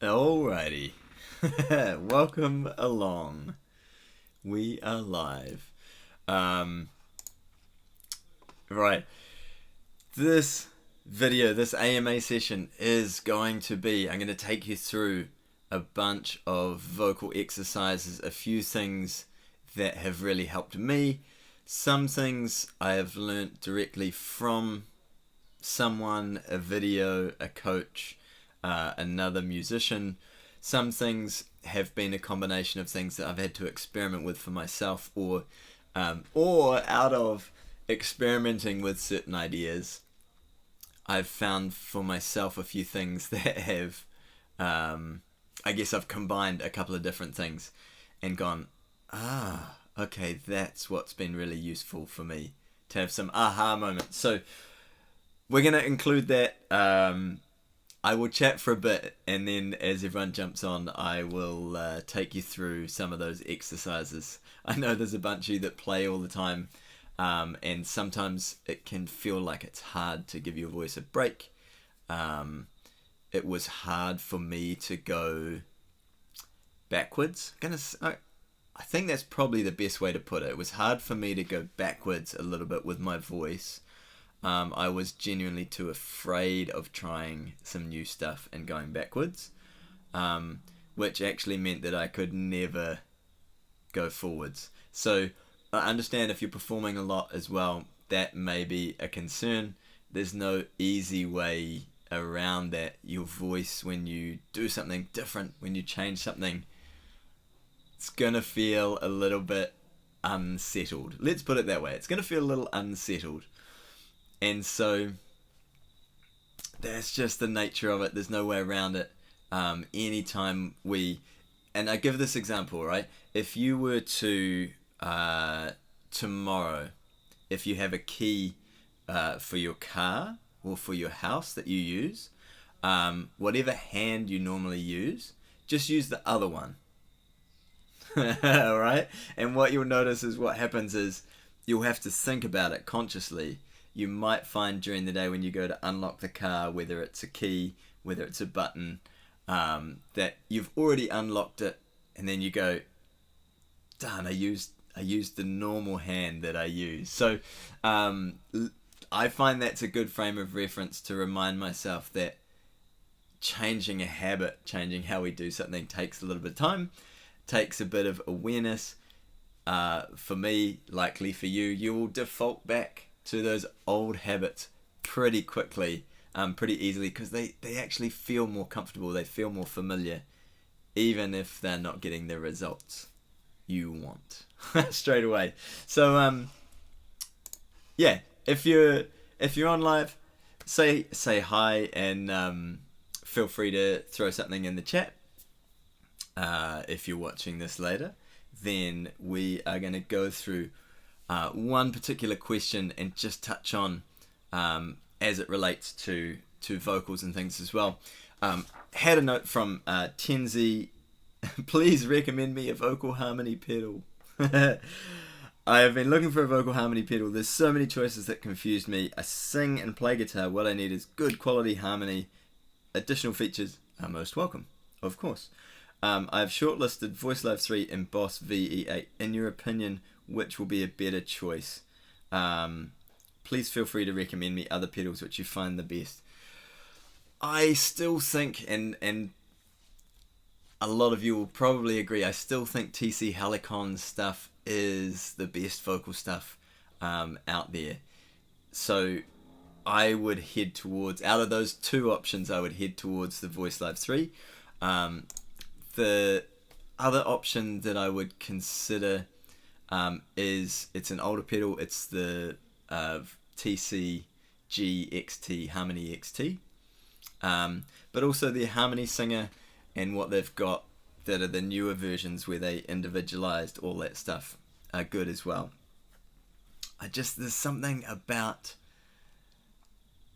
Alrighty. Welcome along. We are live. Um, right. This video, this AMA session is going to be, I'm going to take you through a bunch of vocal exercises, a few things that have really helped me, some things I have learnt directly from someone, a video, a coach, another musician. Some things have been a combination of things that I've had to experiment with for myself, or out of experimenting with certain ideas, I've found for myself a few things that have, I guess I've combined a couple of different things and gone, okay, that's what's been really useful for me to have some aha moments. So we're going to include that. I will chat for a bit, and then as everyone jumps on, I will take you through some of those exercises. I know there's a bunch of you that play all the time, and sometimes it can feel like it's hard to give your voice a break. It was hard for me to go backwards. I think that's probably the best way to put it. It was hard for me to go backwards a little bit with my voice. I was genuinely too afraid of trying some new stuff and going backwards, which actually meant that I could never go forwards. So I understand if you're performing a lot as well, that may be a concern. There's no easy way around that. Your voice, when you do something different, when you change something, it's gonna feel a little bit unsettled. Let's put it that way. It's gonna feel a little unsettled. And so that's just the nature of it. There's no way around it. Anytime and I give this example, right? If you were to, tomorrow, if you have a key for your car or for your house that you use, whatever hand you normally use, just use the other one. Alright? And what you'll notice is what happens is you'll have to think about it consciously. You might find during the day when you go to unlock the car, whether it's a key, whether it's a button, that you've already unlocked it, and then you go, darn, I used the normal hand that I use. So I find that's a good frame of reference to remind myself that changing a habit, changing how we do something takes a little bit of time, takes a bit of awareness. For me, likely for you, you will default back to those old habits pretty quickly, pretty easily, because they actually feel more comfortable, they feel more familiar, even if they're not getting the results you want straight away. So yeah, if you're on live, say hi, and feel free to throw something in the chat. If you're watching this later, then we are going to go through one particular question and just touch on as it relates to vocals and things as well. Had a note from Tenzi. Please recommend me a vocal harmony pedal. I have been looking for a vocal harmony pedal. There's so many choices that confused me. I sing and play guitar. What I need is good quality harmony. Additional features are most welcome, of course. I've shortlisted VoiceLive 3 and Boss VE8. In your opinion, which will be a better choice? Please feel free to recommend me other pedals which you find the best. I still think, and a lot of you will probably agree, I still think TC Helicon stuff is the best vocal stuff out there. So I would head towards, out of those two options, I would head towards the VoiceLive 3. The other option that I would consider is, it's an older pedal. It's the TC GXT Harmony XT, but also the Harmony Singer and what they've got that are the newer versions where they individualized all that stuff are good as well. There's something about,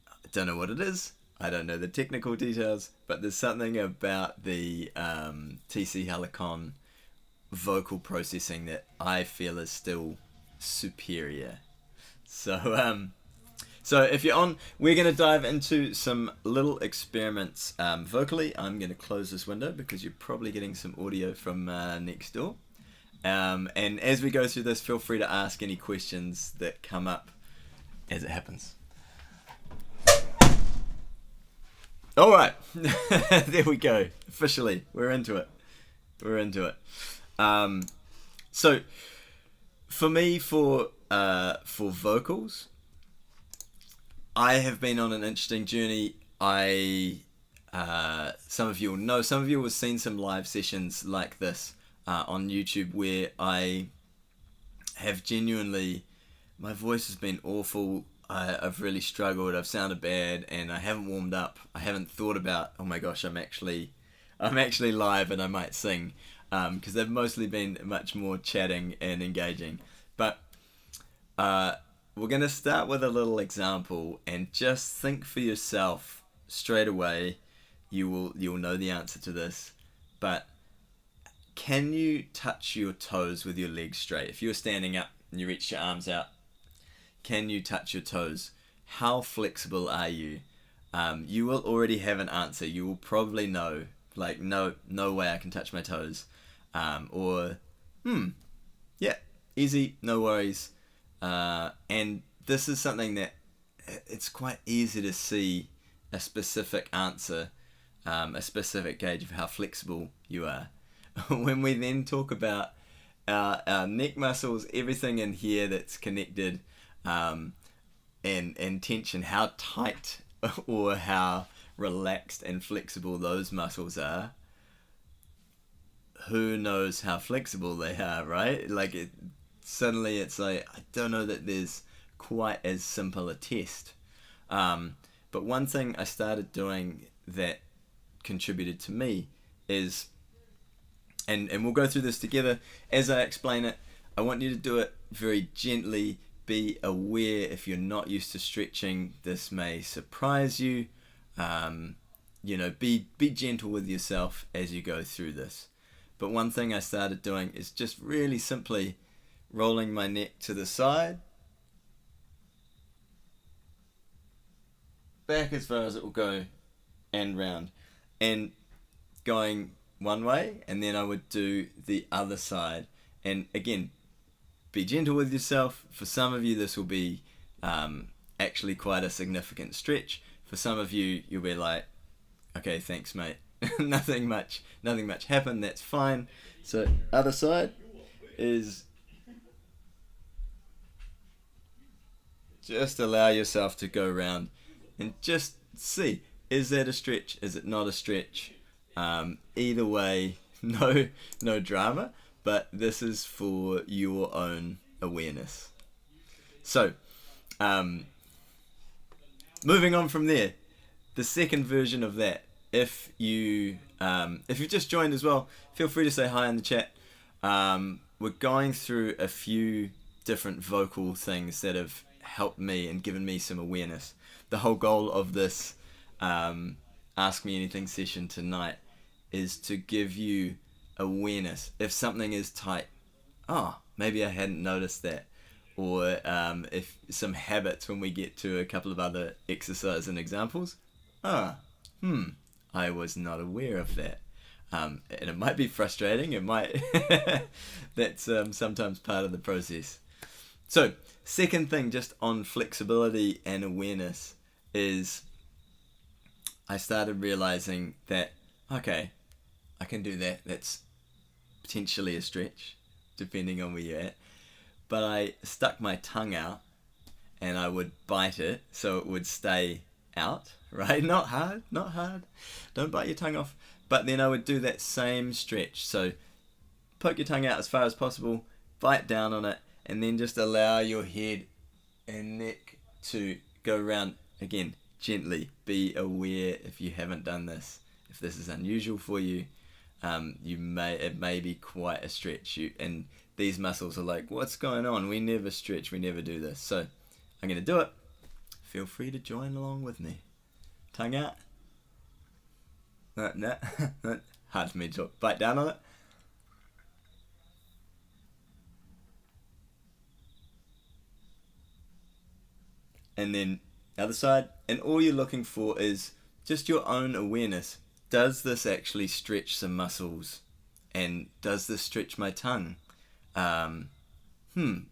I don't know what it is. I don't know the technical details, but there's something about the TC Helicon vocal processing that I feel is still superior. So So if you're on, we're going to dive into some little experiments vocally. I'm going to close this window because you're probably getting some audio from next door. And as we go through this, feel free to ask any questions that come up as it happens. All right, there we go. Officially, we're into it. We're into it. So, for me, for vocals, I have been on an interesting journey. Some of you will know. Some of you will have seen some live sessions like this on YouTube where I have genuinely, my voice has been awful. I've really struggled. I've sounded bad, and I haven't warmed up. I haven't thought about, oh my gosh, I'm actually live and I might sing, because they've mostly been much more chatting and engaging. But we're gonna start with a little example, and just think for yourself straight away. You'll know the answer to this, but can you touch your toes with your legs straight? If you're standing up and you reach your arms out, can you touch your toes? How flexible are you? You will already have an answer. You will probably know, like, no way I can touch my toes. Yeah, easy, no worries. And this is something that it's quite easy to see a specific answer, a specific gauge of how flexible you are. When we then talk about our neck muscles, everything in here that's connected, and tension, how tight or how relaxed and flexible those muscles are. Who knows how flexible they are, right? Like, suddenly it's like, I don't know that there's quite as simple a test. But one thing I started doing that contributed to me is, and we'll go through this together as I explain it. I want you to do it very gently. Be aware if you're not used to stretching, this may surprise you. Be gentle with yourself as you go through this. But one thing I started doing is just really simply rolling my neck to the side, back as far as it will go, and round, and going one way, and then I would do the other side. And again, be gentle with yourself. For some of you, this will be actually quite a significant stretch. For some of you, you'll be like, okay, thanks, mate. nothing much happened. That's fine. So other side is just allow yourself to go around and just see, is that a stretch? Is it not a stretch? Either way, no drama. But this is for your own awareness. So, moving on from there, the second version of that. If you've just joined as well, feel free to say hi in the chat. We're going through a few different vocal things that have helped me and given me some awareness. The whole goal of this Ask Me Anything session tonight is to give you awareness. If something is tight, maybe I hadn't noticed that. Or if some habits, when we get to a couple of other exercises and examples, I was not aware of that. And it might be frustrating, it might, that's sometimes part of the process. So, second thing just on flexibility and awareness is I started realizing that, okay, I can do that. That's potentially a stretch, depending on where you're at. But I stuck my tongue out and I would bite it so it would stay out, right? Not hard. Don't bite your tongue off. But then I would do that same stretch. So poke your tongue out as far as possible, bite down on it, and then just allow your head and neck to go around. Again, gently. Be aware if you haven't done this. If this is unusual for you, it may be quite a stretch. And these muscles are like, what's going on? We never stretch, we never do this. So I'm going to do it. Feel free to join along with me. Tongue out. No. Hard for me to talk. Bite down on it. And then Other side, and all you're looking for is just your own awareness. Does this actually stretch some muscles? And does this stretch my tongue? Um,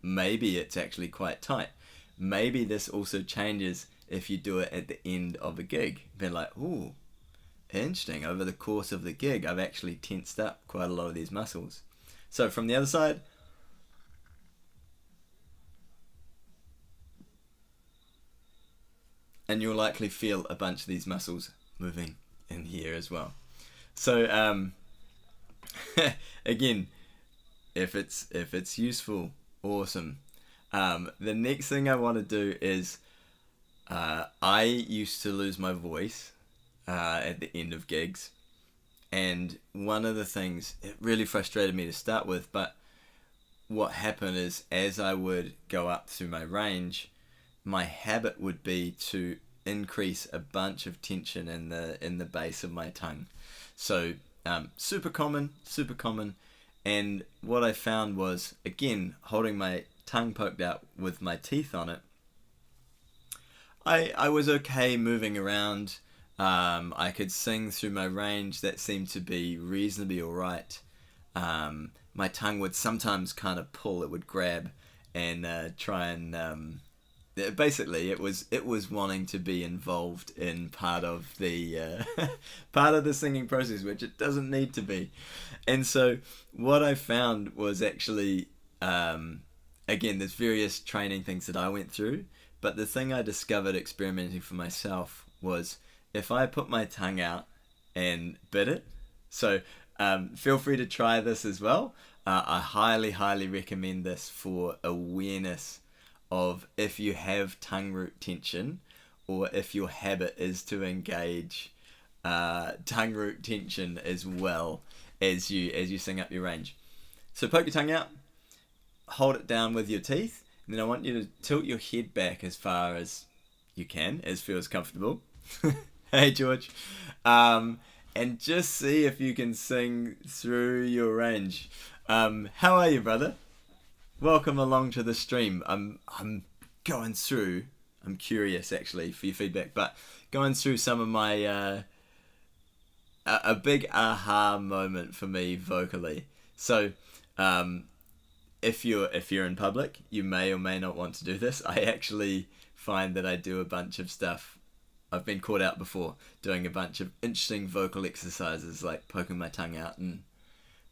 Maybe it's actually quite tight. Maybe this also changes if you do it at the end of a gig. Be like, ooh, interesting. Over the course of the gig, I've actually tensed up quite a lot of these muscles. So from the other side, and you'll likely feel a bunch of these muscles moving in here as well. So again, if it's useful, awesome. The next thing I want to do is I used to lose my voice at the end of gigs, and one of the things, it really frustrated me to start with, but what happened is as I would go up through my range, my habit would be to increase a bunch of tension in the base of my tongue. So super common, super common. And what I found was, again, holding my tongue poked out with my teeth on it, I was okay moving around. I could sing through my range. That seemed to be reasonably alright. My tongue would sometimes kind of pull, it would grab and try and basically it was wanting to be involved in part of the part of the singing process, which it doesn't need to be. And so what I found was actually again, there's various training things that I went through, but the thing I discovered experimenting for myself was if I put my tongue out and bit it. So feel free to try this as well. I highly recommend this for awareness of if you have tongue root tension, or if your habit is to engage tongue root tension as well as you sing up your range. So poke your tongue out, hold it down with your teeth, and then I want you to tilt your head back as far as you can, as feels comfortable. Hey George. And just see if you can sing through your range. How are you, brother? Welcome along to the stream. I'm going through. I'm curious actually for your feedback, but going through some of my a big aha moment for me vocally. So if you're in public, you may or may not want to do this. I actually find that I do a bunch of stuff. I've been caught out before doing a bunch of interesting vocal exercises, like poking my tongue out and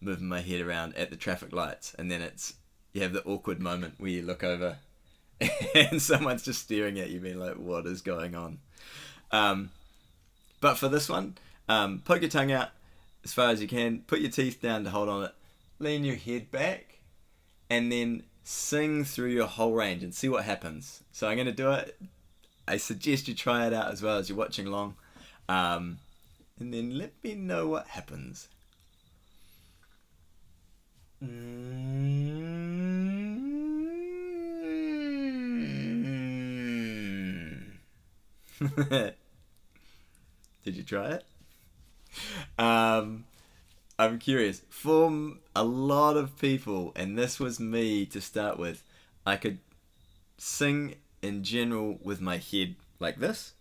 moving my head around at the traffic lights, and then you have the awkward moment where you look over and someone's just staring at you being like, what is going on? But for this one, poke your tongue out as far as you can, put your teeth down to hold on it, lean your head back, and then sing through your whole range and see what happens. So I'm going to do it. I suggest you try it out as well as you're watching along. And then let me know what happens. Did you try it? I'm curious. For a lot of people, and this was me to start with, I could sing in general with my head like this,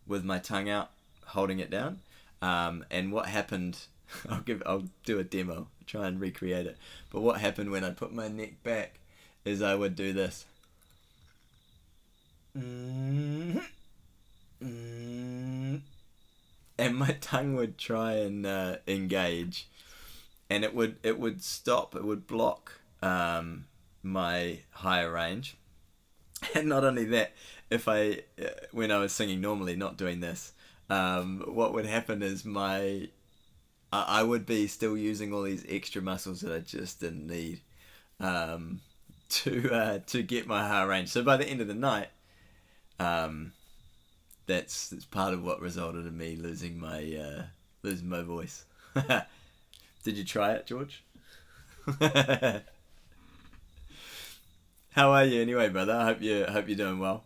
with my tongue out, holding it down. And what happened, I'll do a demo, try and recreate it. But what happened when I put my neck back is I would do this. And my tongue would try and engage, and it would stop, it would block my higher range. And not only that, if when I was singing normally, not doing this, what would happen is I would be still using all these extra muscles that I just didn't need to get my higher range. So by the end of the night, that's part of what resulted in me losing my voice. Did you try it, George? How are you anyway, brother? I hope you're doing well.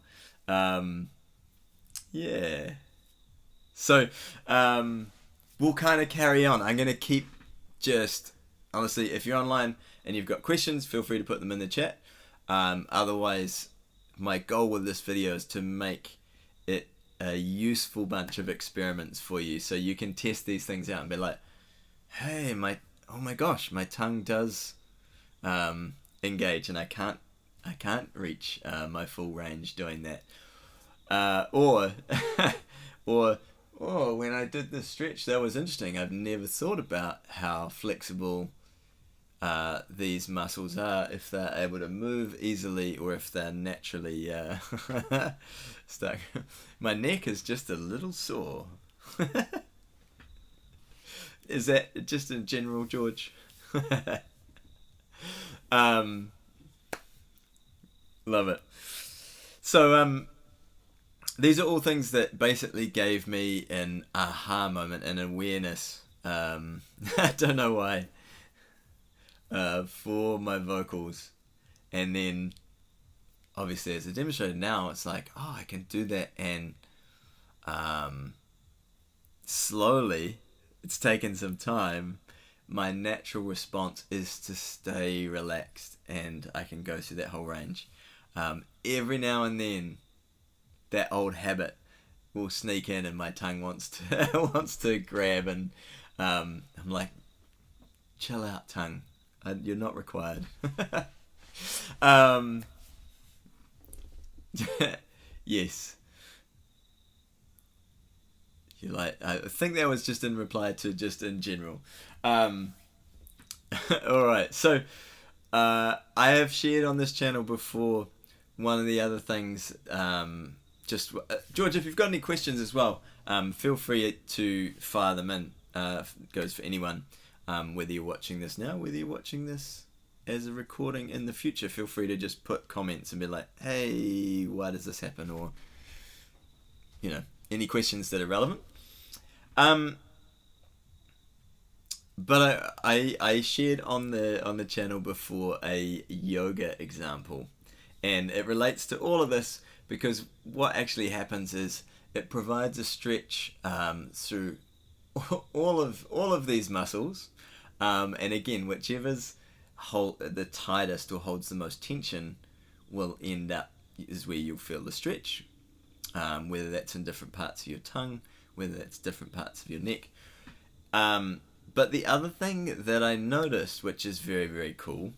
Yeah. So we'll kind of carry on. I'm gonna keep honestly, if you're online and you've got questions, feel free to put them in the chat. Otherwise, my goal with this video is to make it a useful bunch of experiments for you, so you can test these things out and be like, hey, oh my gosh, my tongue does engage, and I can't reach my full range doing that. Or or oh, when I did this stretch, that was interesting. I've never thought about how flexible these muscles are, if they're able to move easily or if they're naturally stuck. My neck is just a little sore. Is that just in general, George? Love it. So these are all things that basically gave me an aha moment, an awareness. I don't know why. For my vocals, and then obviously as a demonstrator now, it's like, oh, I can do that, and slowly, it's taken some time, my natural response is to stay relaxed, and I can go through that whole range. Every now and then, that old habit will sneak in, and my tongue wants to wants to grab, and I'm like, chill out, tongue. You're not required. Yes. You're like, I think that was just in reply to just in general. Alright, so I have shared on this channel before one of the other things, George, if you've got any questions as well, feel free to fire them in. Goes for anyone. Whether you're watching this now, whether you're watching this as a recording in the future, feel free to just put comments and be like, hey, why does this happen? Or, any questions that are relevant. But I shared on the channel before a yoga example, and it relates to all of this because what actually happens is it provides a stretch through all of these muscles, and again, whichever's the tightest or holds the most tension will end up is where you'll feel the stretch, whether that's in different parts of your tongue, whether that's different parts of your neck. But the other thing that I noticed, which is very, very cool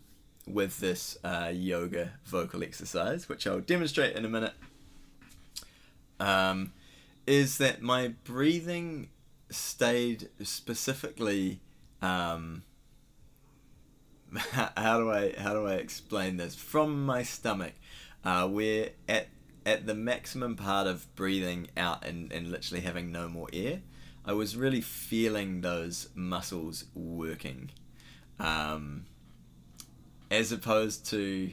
with this yoga vocal exercise, which I'll demonstrate in a minute, is that my breathing stayed specifically, how do I explain this, from my stomach, where at the maximum part of breathing out and literally having no more air, I was really feeling those muscles working, as opposed to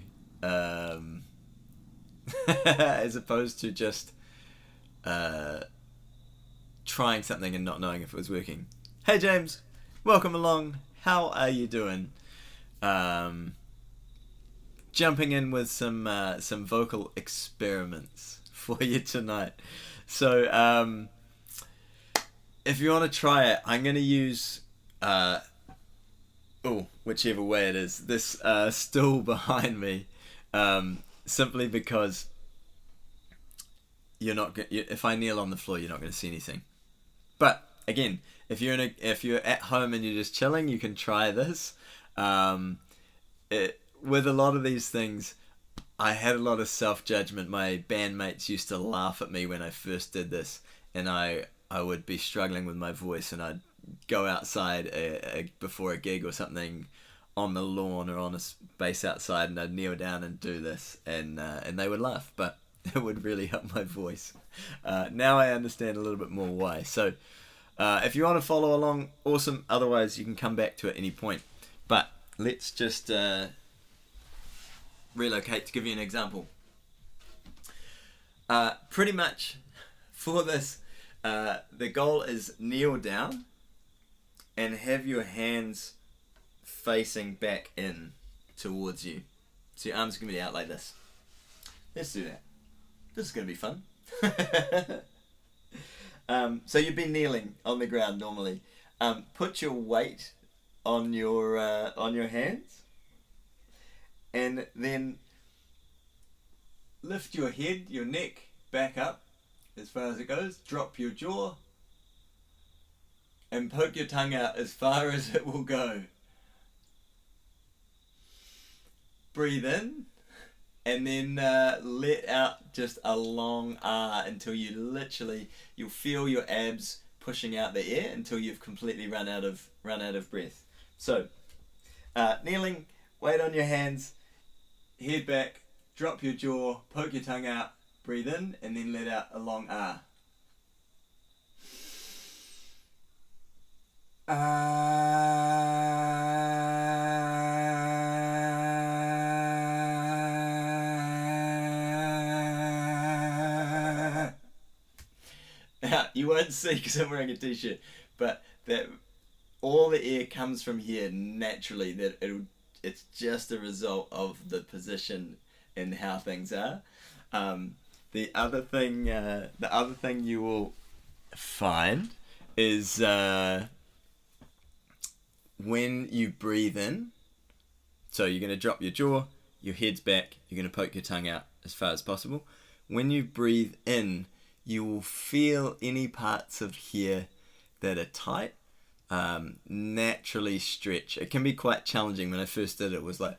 just trying something and not knowing if it was working. Hey James, welcome along. How are you doing? Jumping in with some vocal experiments for you tonight. So if you want to try it, I'm going to use whichever way it is, this stool behind me, simply because if I kneel on the floor, you're not going to see anything. But again, if you're at home and you're just chilling, you can try this. With a lot of these things, I had a lot of self-judgment. My bandmates used to laugh at me when I first did this, and I would be struggling with my voice, and I'd go outside before a gig or something on the lawn or on a space outside, and I'd kneel down and do this, and they would laugh, but it would really help my voice. Now I understand a little bit more why. So if you want to follow along, awesome. Otherwise, you can come back to it at any point. But let's just relocate to give you an example. Pretty much for this, the goal is kneel down and have your hands facing back in towards you. So your arms are going to be out like this. Let's do that. This is going to be fun. So you'd be kneeling on the ground normally. Put your weight on your hands, and then lift your head, your neck back up as far as it goes. Drop your jaw and poke your tongue out as far as it will go. Breathe in and then let out just a long ah until you'll feel your abs pushing out the air until you've completely run out of breath. So kneeling, weight on your hands, head back, drop your jaw, poke your tongue out, breathe in, and then let out a long ah. Now, you won't see because I'm wearing a t-shirt, but that all the air comes from here naturally. It's just a result of the position and how things are. The other thing you will find is when you breathe in. So you're going to drop your jaw, your head's back. You're going to poke your tongue out as far as possible. When you breathe in, you will feel any parts of here that are tight naturally stretch. It can be quite challenging. When I first did it, it was like,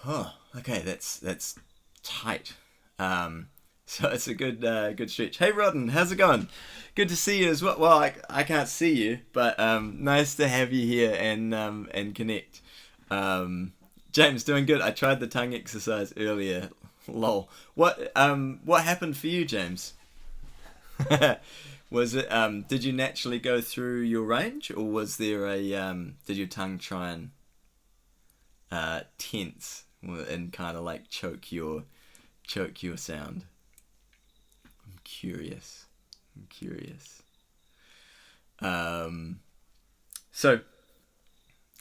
oh, okay, that's tight. So it's a good stretch. Hey Rodden, how's it going? Good to see you as well. Well, I can't see you, but nice to have you here and connect. James, doing good. I tried the tongue exercise earlier. Lol. What happened for you, James? Was it did you naturally go through your range, or was there a did your tongue try and tense and kind of like choke your sound? I'm curious. So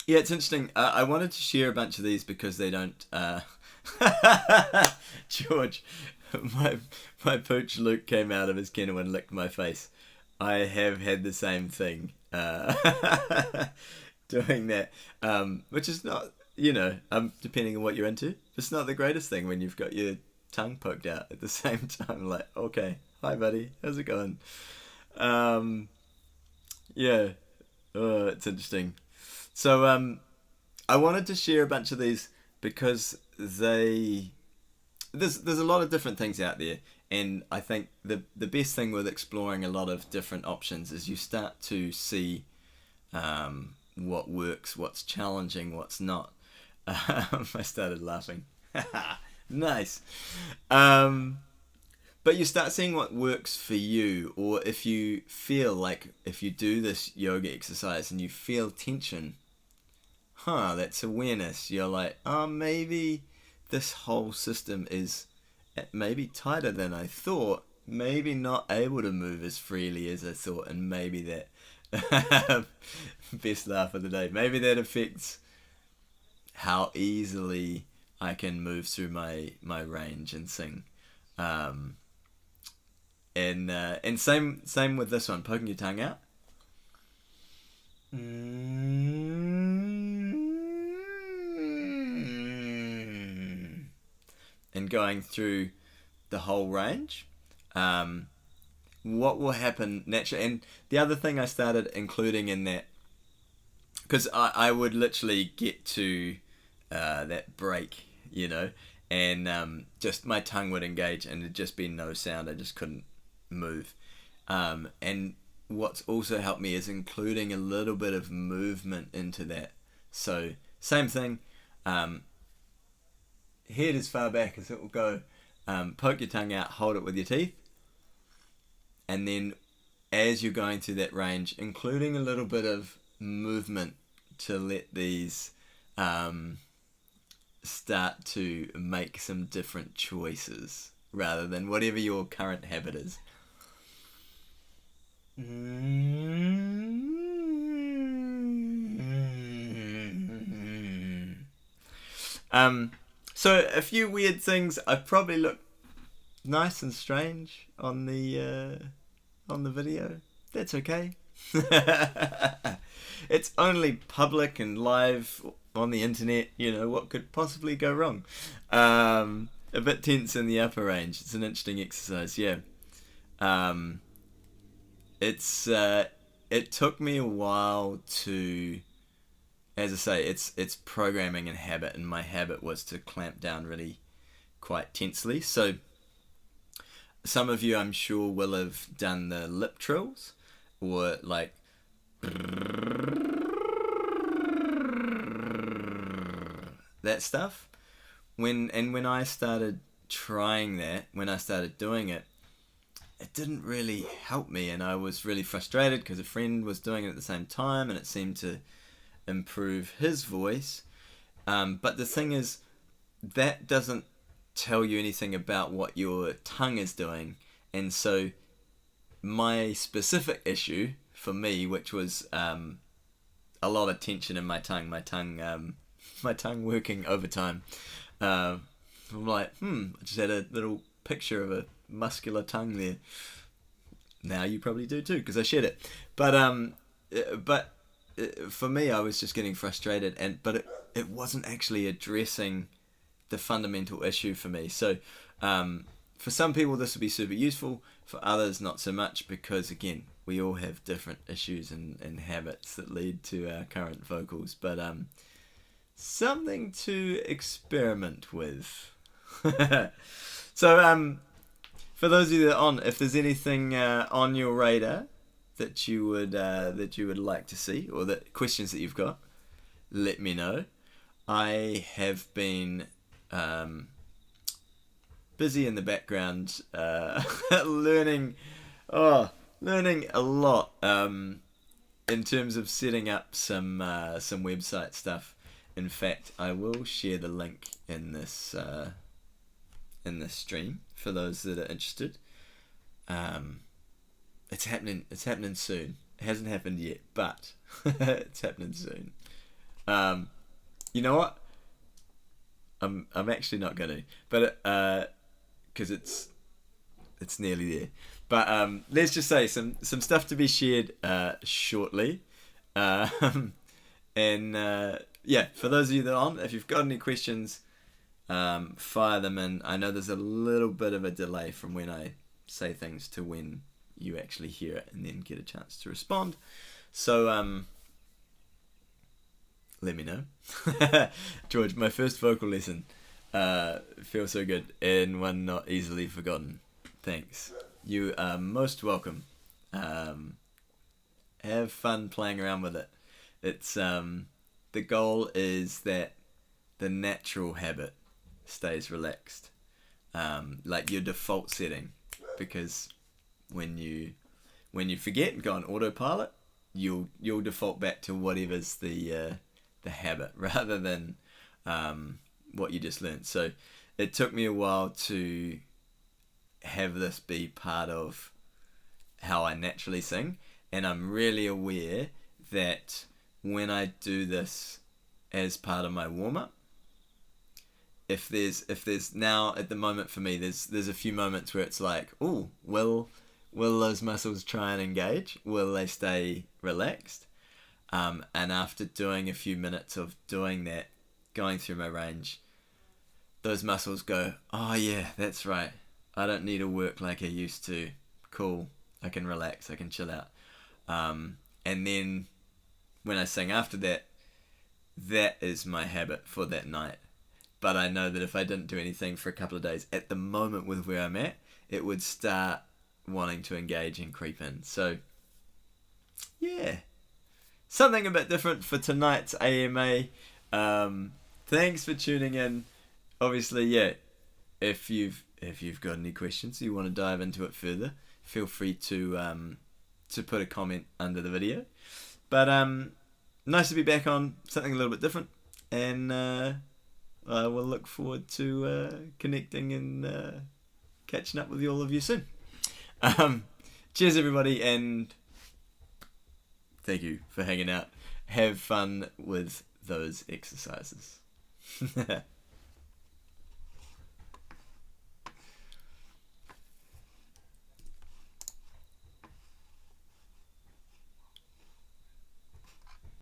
yeah, it's interesting. I wanted to share a bunch of these because they don't George, my pooch Luke came out of his kennel and licked my face. I have had the same thing doing that, which is not, depending on what you're into, it's not the greatest thing when you've got your tongue poked out at the same time. Like, okay, hi buddy, how's it going? Yeah, it's interesting. So I wanted to share a bunch of these because there's a lot of different things out there, and I think the best thing with exploring a lot of different options is you start to see what works, what's challenging, what's not. I started laughing. Nice. But you start seeing what works for you, or if you feel like if you do this yoga exercise and you feel tension, that's awareness. You're like, maybe this whole system is maybe tighter than I thought, maybe not able to move as freely as I thought, and maybe that best laugh of the day, maybe that affects how easily I can move through my range and sing. And same with this one, poking your tongue out. And going through the whole range. What will happen naturally, and the other thing I started including in that, because I would literally get to that break, and just my tongue would engage and it'd just be no sound. I just couldn't move. And what's also helped me is including a little bit of movement into that. So same thing, head as far back as it will go. Poke your tongue out, hold it with your teeth, and then as you're going through that range, including a little bit of movement to let these start to make some different choices rather than whatever your current habit is. So a few weird things. I probably look nice and strange on the video. That's okay. It's only public and live on the internet. What could possibly go wrong? A bit tense in the upper range. It's an interesting exercise, yeah. Um, it took me a while to, as I say, it's programming and habit, and my habit was to clamp down really quite tensely. So some of you, I'm sure, will have done the lip trills, or like that stuff. When I started trying that, when I started doing it, it didn't really help me, and I was really frustrated because a friend was doing it at the same time, and it seemed to improve his voice. But the thing is, that doesn't tell you anything about what your tongue is doing, and so my specific issue for me, which was a lot of tension in my tongue working overtime. I'm like, I just had a little picture of a muscular tongue there. Now you probably do too, because I shared it. But for me, I was just getting frustrated, but it wasn't actually addressing the fundamental issue for me. So for some people, this would be super useful. For others, not so much, because again, we all have different issues and habits that lead to our current vocals. But something to experiment with. So for those of you that are on, if there's anything on your radar that you would like to see, or that questions that you've got, let me know. I have been busy in the background learning a lot in terms of setting up some website stuff. In fact, I will share the link in this stream for those that are interested. It's happening soon. It hasn't happened yet, but it's happening soon. You know what? I'm actually not gonna, but because it's nearly there. But let's just say some stuff to be shared shortly. And yeah, for those of you that are on, if you've got any questions, fire them in. I know there's a little bit of a delay from when I say things to when you actually hear it and then get a chance to respond. So let me know. George, my first vocal lesson feels so good, and one not easily forgotten. Thanks. You are most welcome. Have fun playing around with it. It's the goal is that the natural habit stays relaxed, like your default setting, because when you forget and go on autopilot, you'll default back to whatever's the habit rather than what you just learned. So it took me a while to have this be part of how I naturally sing, and I'm really aware that when I do this as part of my warm-up, if there's now at the moment for me, there's a few moments where it's like, oh, will those muscles try and engage? Will they stay relaxed? And after doing a few minutes of doing that, going through my range, those muscles go, oh yeah, that's right. I don't need to work like I used to. Cool. I can relax. I can chill out. And then when I sing after that, that is my habit for that night. But I know that if I didn't do anything for a couple of days, at the moment with where I'm at, it would start wanting to engage and creep in. So, yeah. Something a bit different for tonight's AMA. Thanks for tuning in. Obviously, yeah, if you've got any questions, you want to dive into it further, feel free to put a comment under the video. But nice to be back on something a little bit different, and I will look forward to connecting and catching up with all of you soon. Cheers, everybody, and thank you for hanging out. Have fun with those exercises.